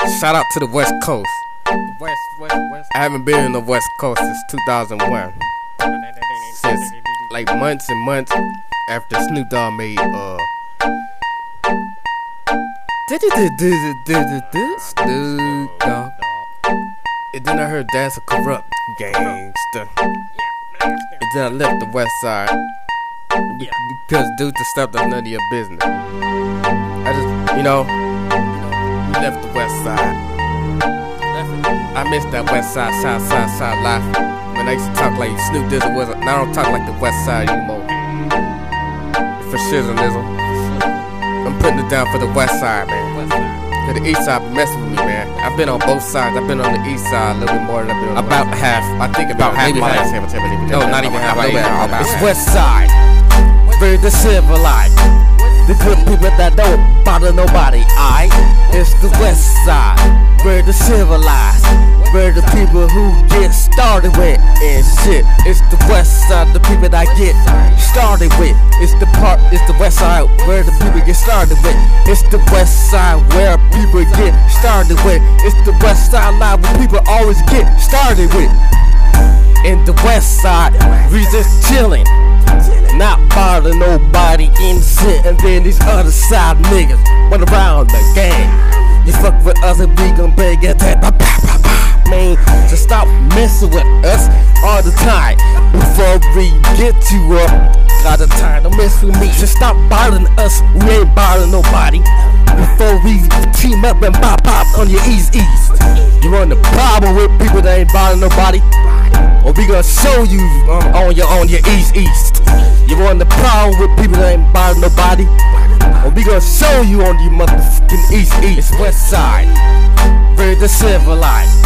Shout out to the West Coast. West. I haven't been in the West Coast since 2001. Since like months and months after Snoop Dogg made Snoop Dogg. And then I heard that's a corrupt gangster. And then I left the West Side because due to stuff that's none of your business. I just, we left the West Side. I miss that West Side, Side life. When I used to talk like Snoop Dizzle wasn't. Now I don't talk like the West Side anymore. For shizzle. I'm putting it down for the West Side, man. Cause the East Side be messing with me, man. I've been on both sides. I've been on the East Side a little bit more than I've been on about half. I think about half my life. No, not even half. It's West Side, very civilized. The good people that don't bother nobody, aight? It's the West Side, where the civilized, where the people who get started with and shit. It's the West Side, the people that get started with. It's the West Side where the people get started with. It's the West Side where people get started with. It's the West Side live where people always get started with. In the West Side, we just chillin', not bothering nobody innocent. And then these other side niggas run around the gang. You fuck with us and we gon' beg it. Man, just stop messing with us all the time. Before we get you up, got the time, don't mess with me. Just stop bothering us, we ain't bothering nobody. Before we team up and pop on your east. You run the problem with people that ain't bothering nobody, or we gonna show you on your east. You want the problem with people that ain't bothering nobody, or we gonna show you on your motherfucking east. It's West Side, very civilized.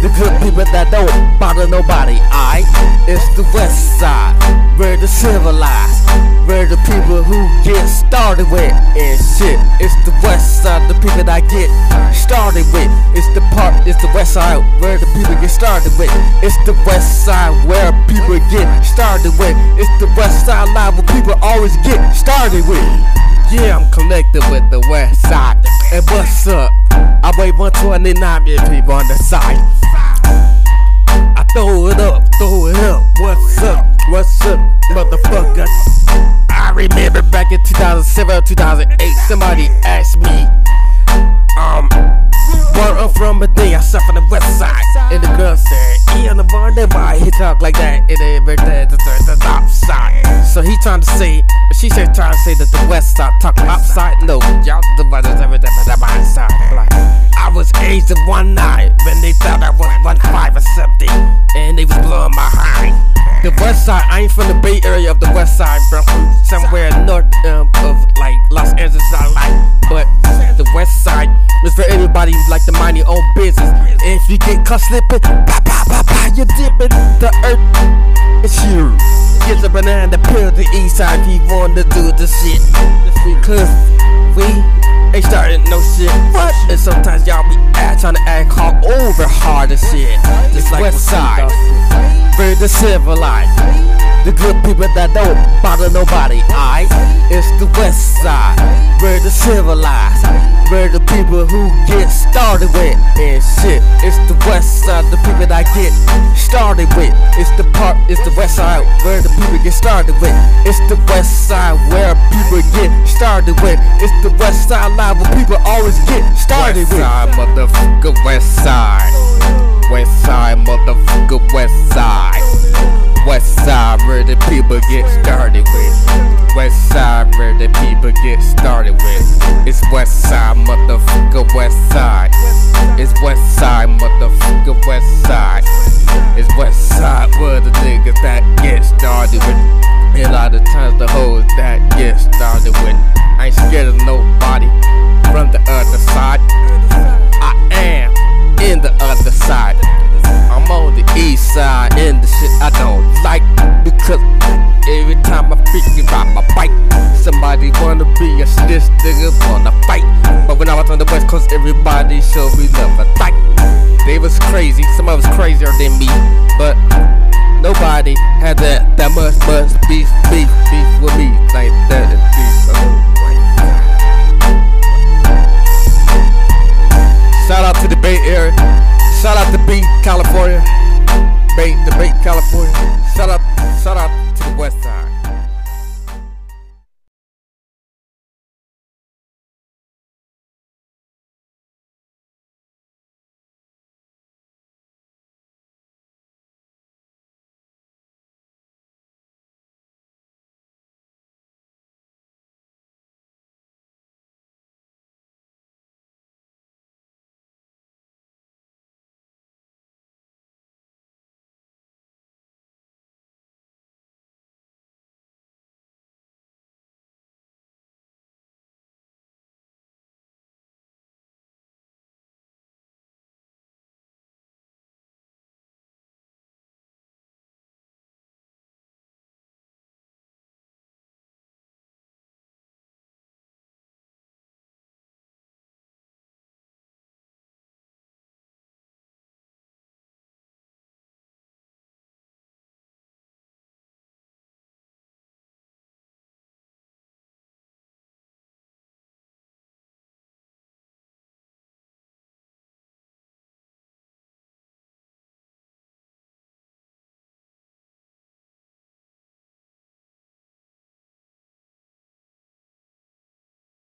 The good people that don't bother nobody, aight? It's the West Side, where the civilized, where the people who get started with and shit. It's the West Side, the people that get started with. It's the West Side where the people get started with. It's the West Side where people get started with. It's the West Side live where people always get started with. Yeah, I'm connected with the West Side. And what's up? I weigh 129 million people on the side. I throw it up. What's up, motherfucker? I remember back in 2007 or 2008, somebody asked me, where I'm from, a day I suffer from the West Side. And the girl said, the bar, why he talk like that? And everything the top side. So he trying to say, she said trying to say that the West Side talk outside. No, y'all the brothers everything but the my side. Like, I was aged of 19 when they thought I was 15 or something, and they was blowing my high. The West Side, I ain't from the Bay Area of the West Side, bro. I'm from somewhere north of like Los Angeles, I like. But the West Side is for anybody like to mind your own business. If you get caught slipping, you dipping the earth. It's you. Get the banana peel the East Side if you wanna do the shit. Because we ain't starting no shit. What? And sometimes y'all be trying to act hard and shit. It's like West Side, very civilized. The good people that don't bother nobody, aight? It's the West Side, where the civilized, where the people who get started with and shit. It's the West Side, the people that get started with. It's the West Side where the people get started with. It's the West Side where people get started with. It's the West Side live where people always get started with. West Side, motherfucker, West Side. West Side, motherfucker, West Side. West Side where the people get started with. West Side where the people get started with. It's West Side, motherfucker, West Side. It's West Side, motherfucker, West Side. It's West Side where the niggas that get started with. And a lot of times the hoes that get started with. I ain't scared of nobody from the other side. I am in the other side. I'm on the East Side, and the shit I don't like, because every time I freaking ride my bike, somebody wanna be a snitch, nigga wanna fight. But when I was on the West Coast, everybody showed me love and fight. They was crazy, some of us crazier than me, but nobody had that much beef with me like that. Shout out area. Shout out to Bay, California. The Bay, California. Shout out to the West Side.